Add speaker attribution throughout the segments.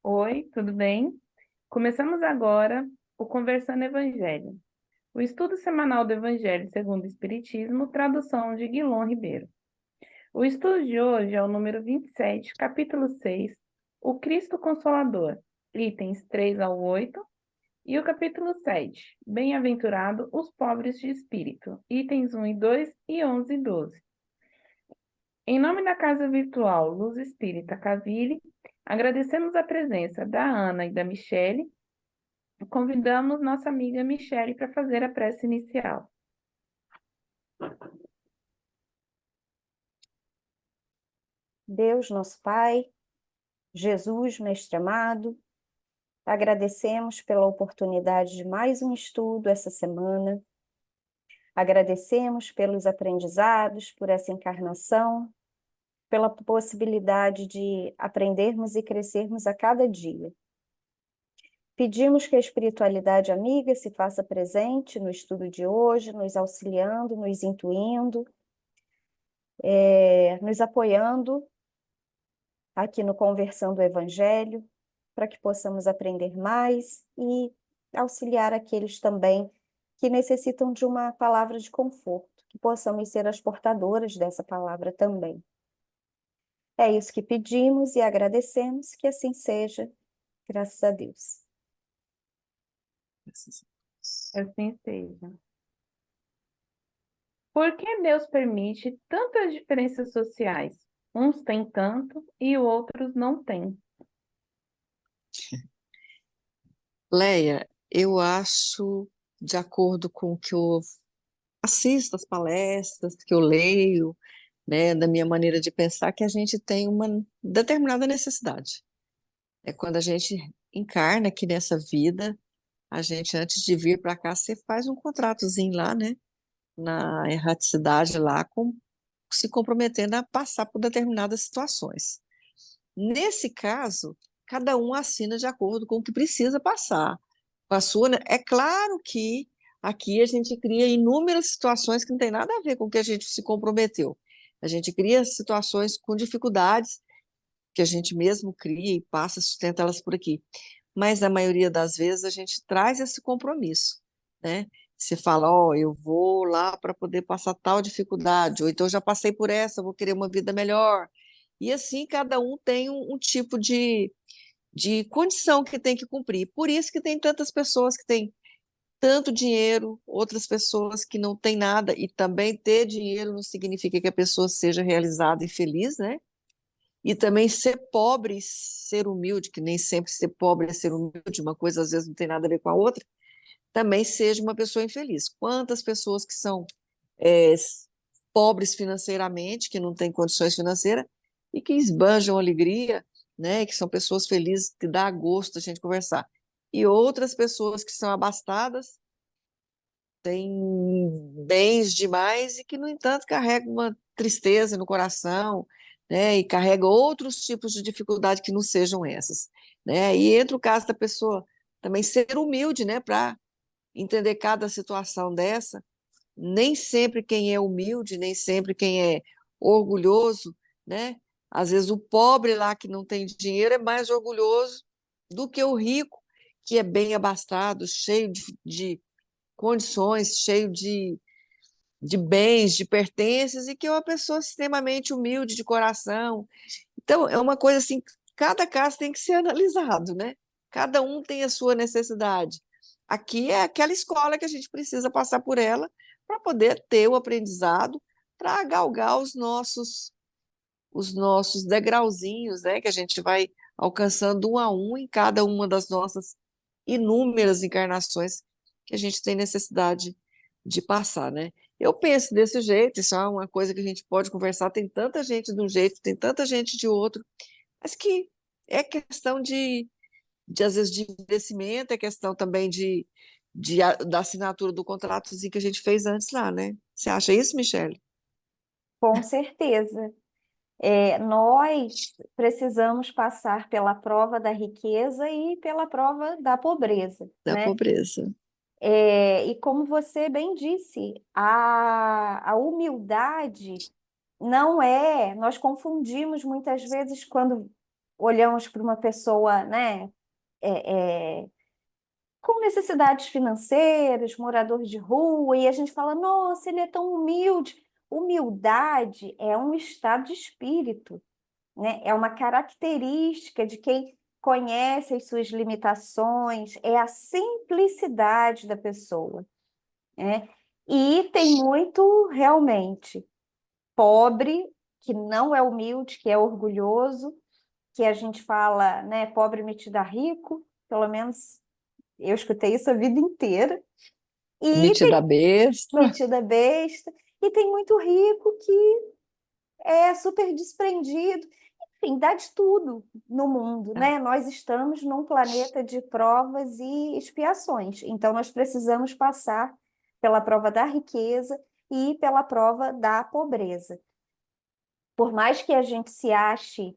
Speaker 1: Oi, tudo bem? Começamos agora o Conversando Evangelho, o estudo semanal do Evangelho segundo o Espiritismo, tradução de Guilom Ribeiro. O estudo de hoje é o número 27, capítulo 6, o Cristo Consolador, itens 3 ao 8, e o capítulo 7, Bem-aventurado os pobres de espírito, itens 1 e 2 e 11 e 12. Em nome da Casa Virtual Luz Espírita Cavile, agradecemos a presença da Ana e da Michele. Convidamos nossa amiga Michele para fazer a prece inicial.
Speaker 2: Deus, nosso Pai, Jesus, Mestre amado, agradecemos pela oportunidade de mais um estudo essa semana. Agradecemos pelos aprendizados, por essa encarnação, pela possibilidade de aprendermos e crescermos a cada dia. Pedimos que a espiritualidade amiga se faça presente no estudo de hoje, nos auxiliando, nos intuindo, nos apoiando aqui no Conversando o Evangelho, para que possamos aprender mais e auxiliar aqueles também que necessitam de uma palavra de conforto, que possamos ser as portadoras dessa palavra também. É isso que pedimos e agradecemos, que assim seja, graças a Deus.
Speaker 1: Assim seja. Por que Deus permite tantas diferenças sociais? Uns têm tanto e outros não têm.
Speaker 3: Leia, eu acho, de acordo com o que eu assisto as palestras, que eu leio, né, da minha maneira de pensar, que a gente tem uma determinada necessidade. É quando a gente encarna aqui nessa vida, a gente, antes de vir para cá, você faz um contratozinho lá, né, na erraticidade lá, se comprometendo a passar por determinadas situações. Nesse caso, cada um assina de acordo com o que precisa passar. Com a sua, né? É claro que aqui a gente cria inúmeras situações que não tem nada a ver com o que a gente se comprometeu. A gente cria situações com dificuldades que a gente mesmo cria e passa, sustenta elas por aqui. Mas na maioria das vezes a gente traz esse compromisso, né? Você fala, ó, eu vou lá para poder passar tal dificuldade, ou então eu já passei por essa, vou querer uma vida melhor. E assim cada um tem um tipo de condição que tem que cumprir. Por isso que tem tantas pessoas que têm tanto dinheiro, outras pessoas que não têm nada, e também ter dinheiro não significa que a pessoa seja realizada e feliz, né? E também ser pobre, ser humilde, que nem sempre ser pobre é ser humilde, uma coisa às vezes não tem nada a ver com a outra, também seja uma pessoa infeliz. Quantas pessoas que são é, pobres financeiramente, que não têm condições financeiras, e que esbanjam alegria, né? Que são pessoas felizes, que dá gosto a gente conversar. E outras pessoas que são abastadas, têm bens demais e que, no entanto, carregam uma tristeza no coração, né? E carregam outros tipos de dificuldade que não sejam essas, né? E entra o caso da pessoa também ser humilde, né? Para entender cada situação dessa. Nem sempre quem é humilde, nem sempre quem é orgulhoso, né? Às vezes o pobre lá que não tem dinheiro é mais orgulhoso do que o rico, que é bem abastado, cheio de condições, cheio de bens, de pertences, e que é uma pessoa extremamente humilde de coração. Então, é uma coisa assim, cada caso tem que ser analisado, né? Cada um tem a sua necessidade. Aqui é aquela escola que a gente precisa passar por ela para poder ter o aprendizado, para galgar os nossos degrauzinhos, né? Que a gente vai alcançando um a um em cada uma das nossas inúmeras encarnações que a gente tem necessidade de passar, né? Eu penso desse jeito, isso é uma coisa que a gente pode conversar, tem tanta gente de um jeito, tem tanta gente de outro, mas que é questão de às vezes, de investimento, é questão também da assinatura do contratozinho que a gente fez antes lá, né? Você acha isso, Michele?
Speaker 2: Com certeza. Nós precisamos passar pela prova da riqueza e pela prova da pobreza,
Speaker 3: Da
Speaker 2: né?
Speaker 3: pobreza.
Speaker 2: E como você bem disse, a humildade não é, nós confundimos muitas vezes quando olhamos para uma pessoa, né, com necessidades financeiras, morador de rua, e a gente fala, nossa, ele é tão humilde. Humildade é um estado de espírito, né? É uma característica de quem conhece as suas limitações, é a simplicidade da pessoa, né? E tem muito, realmente, pobre, que não é humilde, que é orgulhoso, que a gente fala, né, pobre metido a rico, pelo menos eu escutei isso a vida inteira. E
Speaker 3: Metida
Speaker 2: tem
Speaker 3: besta.
Speaker 2: metida besta, e tem muito rico que é super desprendido. Enfim, dá de tudo no mundo,
Speaker 3: É.
Speaker 2: né? Nós estamos num planeta de provas e expiações, então nós precisamos passar pela prova da riqueza e pela prova da pobreza. Por mais que a gente se ache,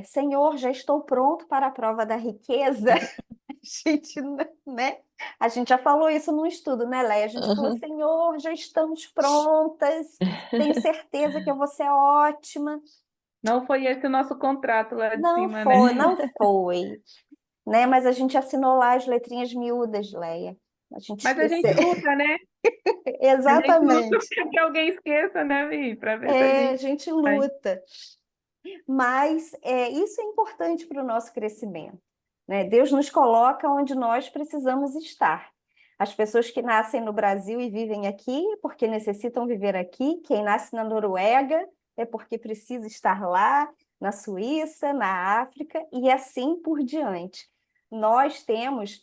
Speaker 2: Senhor, já estou pronto para a prova da riqueza, a gente, né? A gente já falou isso num estudo, né, Leia? A gente falou,
Speaker 3: Aham.
Speaker 2: Senhor, já estamos prontas, tenho certeza que eu vou ser ótima.
Speaker 1: Não foi esse o nosso contrato lá de
Speaker 2: Não
Speaker 1: cima, né?
Speaker 2: foi, não foi, né? Mas a gente assinou lá as letrinhas miúdas, Leia. A gente
Speaker 1: Mas a gente
Speaker 2: esqueceu.
Speaker 1: luta, né? A gente luta
Speaker 2: Exatamente.
Speaker 1: para que alguém esqueça, né, Vi? Para ver se a
Speaker 2: É, a
Speaker 1: gente
Speaker 2: gente
Speaker 1: vai.
Speaker 2: luta. Mas isso é importante para o nosso crescimento, né? Deus nos coloca onde nós precisamos estar. As pessoas que nascem no Brasil e vivem aqui é porque necessitam viver aqui. Quem nasce na Noruega é porque precisa estar lá, na Suíça, na África e assim por diante. Nós temos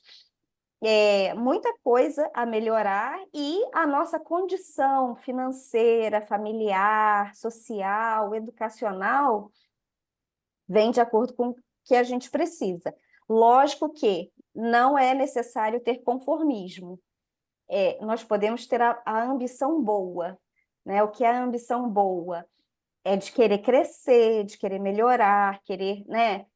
Speaker 2: muita coisa a melhorar e a nossa condição financeira, familiar, social, educacional vem de acordo com o que a gente precisa. Lógico que não é necessário ter conformismo. Nós podemos ter a ambição boa, né? O que é a ambição boa? É de querer crescer, de querer melhorar, querer, né?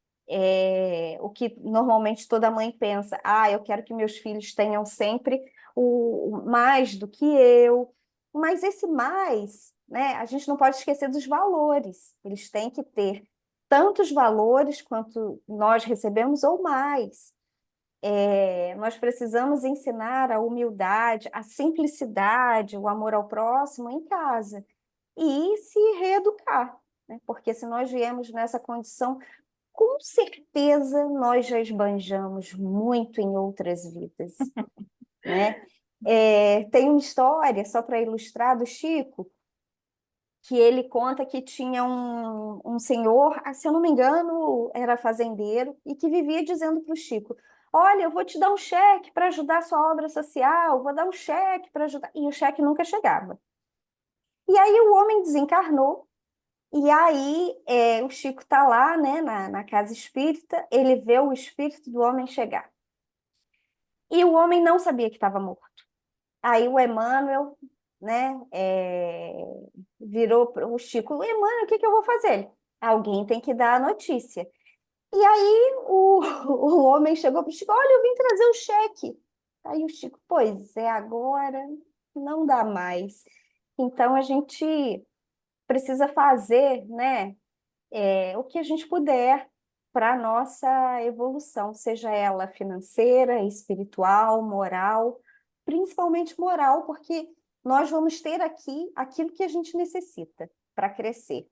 Speaker 2: O que normalmente toda mãe pensa, eu quero que meus filhos tenham sempre o mais do que eu. Mas esse mais, né? A gente não pode esquecer dos valores. Eles têm que ter tantos valores quanto nós recebemos ou mais. Nós precisamos ensinar a humildade, a simplicidade, o amor ao próximo em casa e se reeducar, né? Porque se nós viemos nessa condição, com certeza nós já esbanjamos muito em outras vidas, né? Tem uma história, só para ilustrar, do Chico, que ele conta que tinha um senhor, se eu não me engano, era fazendeiro, e que vivia dizendo para o Chico: Olha, eu vou te dar um cheque para ajudar a sua obra social, vou dar um cheque para ajudar. E o cheque nunca chegava. E aí o homem desencarnou. E aí, o Chico está lá, né, na casa espírita, ele vê o espírito do homem chegar. E o homem não sabia que estava morto. Aí o Emmanuel, né, virou para o Chico: Emmanuel, o que que eu vou fazer? Alguém tem que dar a notícia. E aí o homem chegou para o Chico: Olha, eu vim trazer o cheque. Aí o Chico: Pois é, agora não dá mais. Então a gente precisa fazer, né, o que a gente puder para a nossa evolução, seja ela financeira, espiritual, moral, principalmente moral, porque nós vamos ter aqui aquilo que a gente necessita para crescer.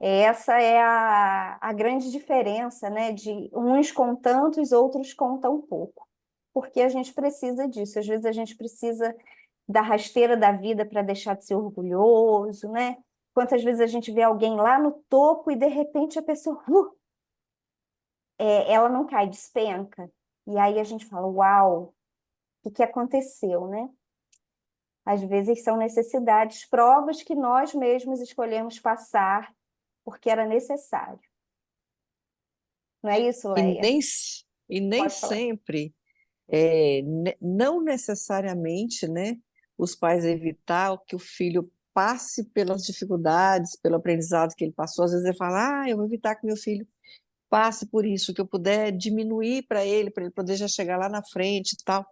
Speaker 2: Essa é a grande diferença, né, de uns com tantos, outros com tão pouco. Porque a gente precisa disso. Às vezes a gente precisa da rasteira da vida para deixar de ser orgulhoso, né? Quantas vezes a gente vê alguém lá no topo e de repente a pessoa, ela não cai, despenca. E aí a gente fala, uau, o que aconteceu, né? Às vezes são necessidades, provas que nós mesmos escolhemos passar porque era necessário. Não é isso,
Speaker 3: E
Speaker 2: Leia?
Speaker 3: nem, e nem
Speaker 2: Pode falar.
Speaker 3: sempre, não necessariamente, né, os pais evitar que o filho passe pelas dificuldades, pelo aprendizado que ele passou. Às vezes ele fala, eu vou evitar que meu filho passe por isso, que eu puder diminuir para ele poder já chegar lá na frente e tal.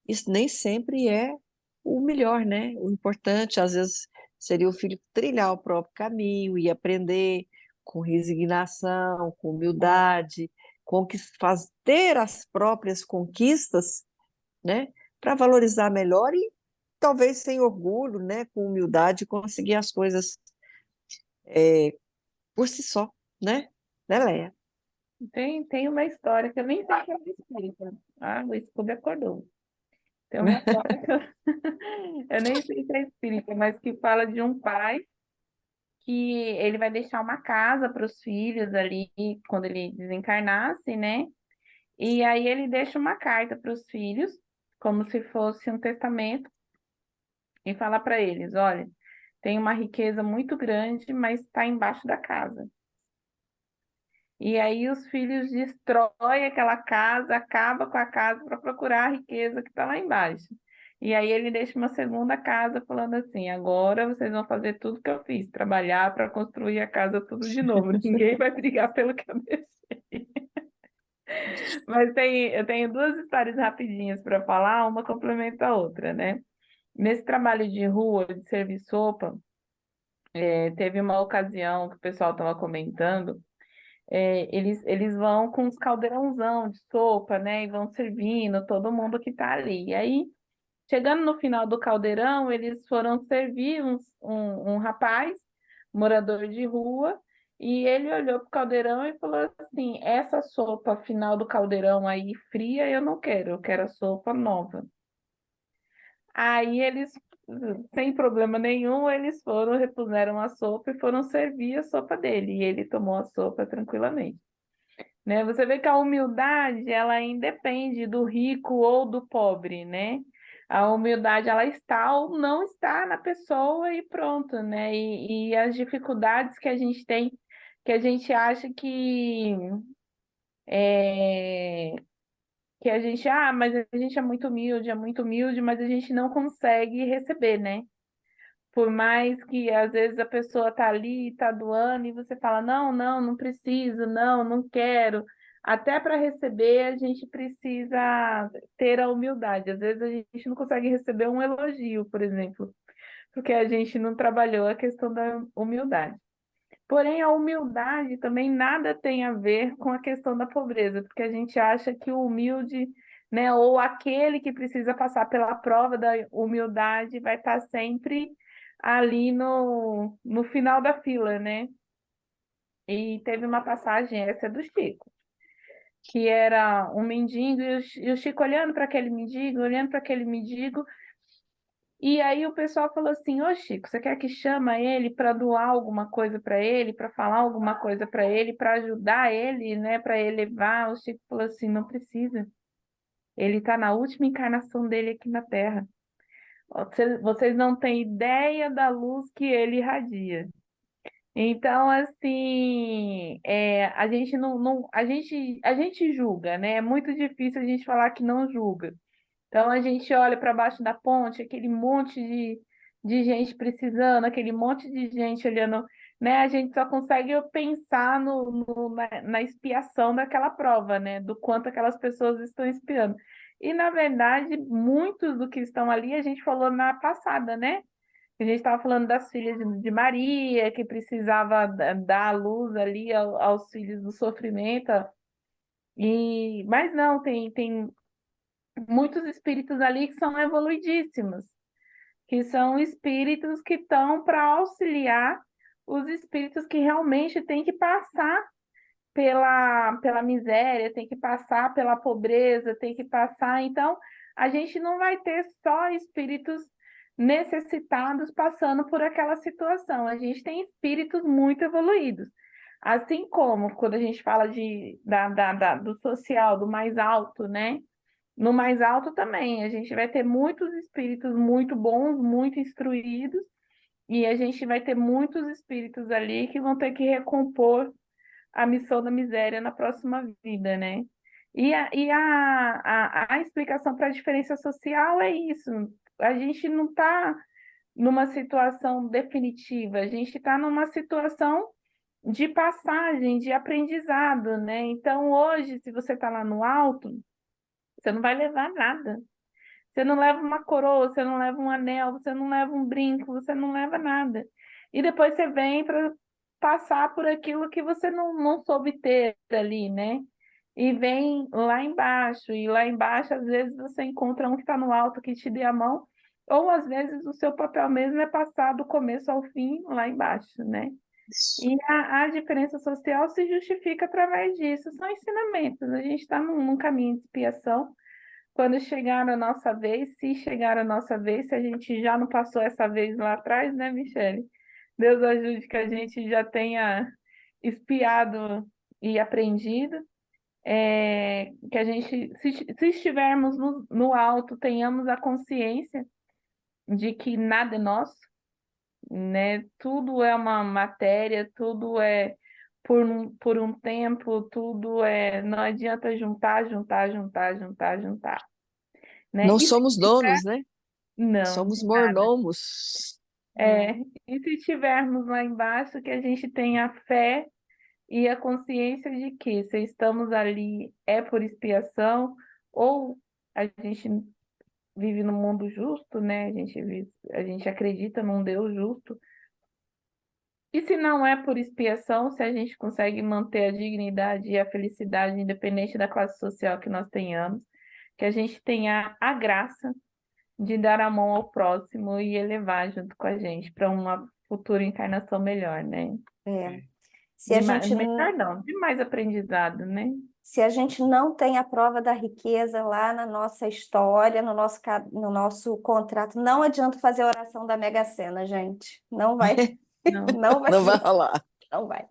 Speaker 3: Isso nem sempre é o melhor, né? O importante, às vezes, seria o filho trilhar o próprio caminho e aprender com resignação, com humildade, ter as próprias conquistas, né, para valorizar melhor e talvez sem orgulho, né, com humildade, conseguir as coisas por si só, né, Leia?
Speaker 1: Tem uma história que eu nem sei que é espírita. Ah, o Scooby acordou. Tem uma história que eu nem sei se é espírita, mas que fala de um pai que ele vai deixar uma casa para os filhos ali quando ele desencarnasse, né? E aí ele deixa uma carta para os filhos, como se fosse um testamento, e fala para eles: olha, tem uma riqueza muito grande, mas está embaixo da casa. E aí os filhos destroem aquela casa, acaba com a casa para procurar a riqueza que está lá embaixo. E aí ele deixa uma segunda casa falando assim: agora vocês vão fazer tudo que eu fiz, trabalhar para construir a casa tudo de novo. Ninguém vai brigar pelo que eu deixei. Mas eu tenho duas histórias rapidinhas para falar, uma complementa a outra, né? Nesse trabalho de rua, de servir sopa, teve uma ocasião que o pessoal estava comentando. Eles vão com uns caldeirãozão de sopa, né? E vão servindo todo mundo que tá ali. E aí, chegando no final do caldeirão, eles foram servir um rapaz, morador de rua, e ele olhou pro caldeirão e falou assim: essa sopa final do caldeirão aí, fria, eu quero a sopa nova. Aí eles, sem problema nenhum, eles foram, repuseram a sopa e foram servir a sopa dele. E ele tomou a sopa tranquilamente, né? Você vê que a humildade, ela independe do rico ou do pobre, né? A humildade, ela está ou não está na pessoa e pronto, né? E as dificuldades que a gente tem, que a gente acha é, que a gente, mas a gente é muito humilde, mas a gente não consegue receber, né? Por mais que às vezes a pessoa tá ali, tá doando, e você fala, não, não, não preciso, não, não quero. Até para receber, a gente precisa ter a humildade. Às vezes a gente não consegue receber um elogio, por exemplo, porque a gente não trabalhou a questão da humildade. Porém, a humildade também nada tem a ver com a questão da pobreza, porque a gente acha que o humilde, né, ou aquele que precisa passar pela prova da humildade vai estar sempre ali no final da fila, né? E teve uma passagem, essa é do Chico, que era um mendigo e o Chico olhando para aquele mendigo, olhando para aquele mendigo, e aí o pessoal falou assim: ô Chico, você quer que chama ele para doar alguma coisa para ele, para falar alguma coisa para ele, para ajudar ele, né, para elevar? O Chico falou assim: não precisa. Ele está na última encarnação dele aqui na Terra. Vocês não têm ideia da luz que ele irradia. Então, assim, a gente a gente julga, né? É muito difícil a gente falar que não julga. Então a gente olha para baixo da ponte, aquele monte de gente precisando, aquele monte de gente olhando, né? A gente só consegue pensar na expiação daquela prova, né? Do quanto aquelas pessoas estão expiando. E, na verdade, muitos do que estão ali, a gente falou na passada, né? A gente estava falando das filhas de Maria, que precisava dar a luz ali aos filhos do sofrimento. Mas não, tem muitos espíritos ali que são evoluidíssimos, que são espíritos que estão para auxiliar os espíritos que realmente têm que passar pela miséria, tem que passar pela pobreza, tem que passar. Então, a gente não vai ter só espíritos necessitados passando por aquela situação. A gente tem espíritos muito evoluídos. Assim como quando a gente fala do social, do mais alto, né? No mais alto também, a gente vai ter muitos espíritos muito bons, muito instruídos, e a gente vai ter muitos espíritos ali que vão ter que recompor a missão da miséria na próxima vida, né? A explicação para a diferença social é isso. A gente não está numa situação definitiva, a gente está numa situação de passagem, de aprendizado, né? Então, hoje, se você está lá no alto, você não vai levar nada. Você não leva uma coroa, você não leva um anel, você não leva um brinco, você não leva nada. E depois você vem passar por aquilo que você não soube ter ali, né? E vem lá embaixo, e lá embaixo, às vezes, você encontra um que está no alto que te dê a mão, ou às vezes o seu papel mesmo é passar do começo ao fim lá embaixo, né?
Speaker 3: Isso.
Speaker 1: E a diferença social se justifica através disso, são ensinamentos. A gente está num caminho de expiação. Quando chegar a nossa vez, se chegar a nossa vez, se a gente já não passou essa vez lá atrás, né, Michele? Deus ajude que a gente já tenha espiado e aprendido, que a gente, se estivermos no alto, tenhamos a consciência de que nada é nosso, né? Tudo é uma matéria, tudo é por um tempo, tudo é. Não adianta juntar, juntar, juntar, juntar, juntar, né?
Speaker 3: Não
Speaker 1: E se
Speaker 3: somos donos, né?
Speaker 1: não,
Speaker 3: Somos
Speaker 1: de nada.
Speaker 3: mordomos.
Speaker 1: É,
Speaker 2: É,
Speaker 1: e se estivermos lá embaixo, que a gente tenha fé e a consciência de que se estamos ali é por expiação, ou a gente vive num mundo justo, né? A gente acredita num Deus justo. E se não é por expiação, se a gente consegue manter a dignidade e a felicidade, independente da classe social que nós tenhamos, que a gente tenha a graça de dar a mão ao próximo e elevar junto com a gente para uma futura encarnação melhor, né?
Speaker 2: é. Se
Speaker 1: De
Speaker 2: a gente,
Speaker 1: melhor não, de mais aprendizado, né?
Speaker 2: se a gente não tem a prova da riqueza lá na nossa história, no nosso contrato, não adianta fazer a oração da Mega Sena, gente. Não vai,
Speaker 1: Não.
Speaker 2: não vai,
Speaker 3: Não vai rolar.
Speaker 2: não vai,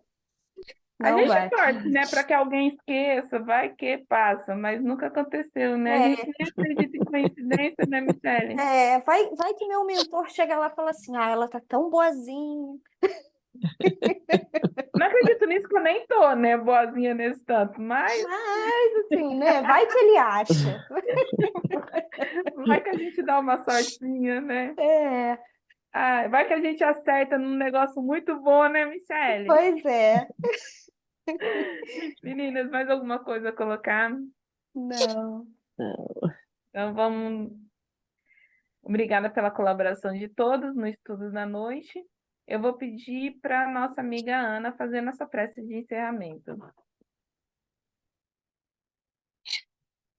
Speaker 1: A
Speaker 2: não
Speaker 1: gente
Speaker 2: vai.
Speaker 1: torce, né, para que alguém esqueça, vai que passa, mas nunca aconteceu, né? A gente
Speaker 2: É,
Speaker 1: nem acredita em coincidência, né, Michele?
Speaker 2: vai que meu mentor chega lá e fala assim, ah, ela tá tão boazinha.
Speaker 1: Não acredito nisso que eu nem tô, né, boazinha nesse tanto, mas
Speaker 2: Mas assim, né? Vai que ele acha.
Speaker 1: vai que a gente dá uma sortinha, né?
Speaker 2: É,
Speaker 1: Ah, vai que a gente acerta num negócio muito bom, né, Michele?
Speaker 2: pois é.
Speaker 1: Meninas, mais alguma coisa a colocar?
Speaker 2: Não.
Speaker 1: Então vamos. Obrigada pela colaboração de todos no Estudos da Noite. Eu vou pedir para a nossa amiga Ana fazer nossa prece de encerramento.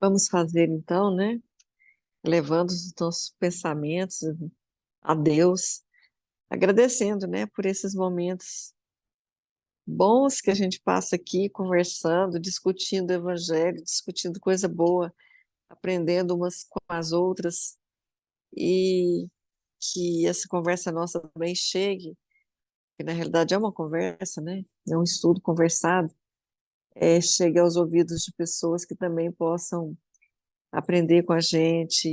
Speaker 3: Vamos fazer então, né? Levando os nossos pensamentos a Deus, agradecendo, né, por esses momentos bons que a gente passa aqui conversando, discutindo o evangelho, discutindo coisa boa, aprendendo umas com as outras e que essa conversa nossa também chegue, que na realidade é uma conversa, né? É um estudo conversado, chegue aos ouvidos de pessoas que também possam aprender com a gente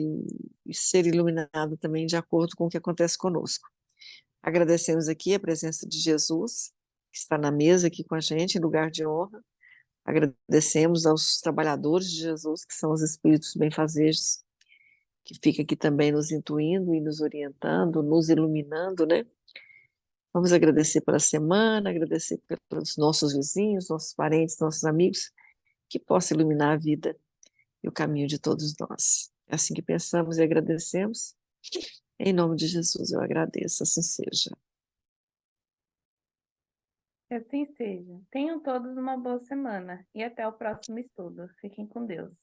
Speaker 3: e ser iluminado também de acordo com o que acontece conosco. Agradecemos aqui a presença de Jesus, que está na mesa aqui com a gente, em lugar de honra. Agradecemos aos trabalhadores de Jesus, que são os espíritos benfazejos, que ficam aqui também nos intuindo e nos orientando, nos iluminando, né? Vamos agradecer pela semana, agradecer pelos nossos vizinhos, nossos parentes, nossos amigos, que possa iluminar a vida e o caminho de todos nós. É assim que pensamos e agradecemos. Em nome de Jesus eu agradeço, assim seja.
Speaker 1: Que assim seja. Tenham todos uma boa semana e até o próximo estudo. Fiquem com Deus.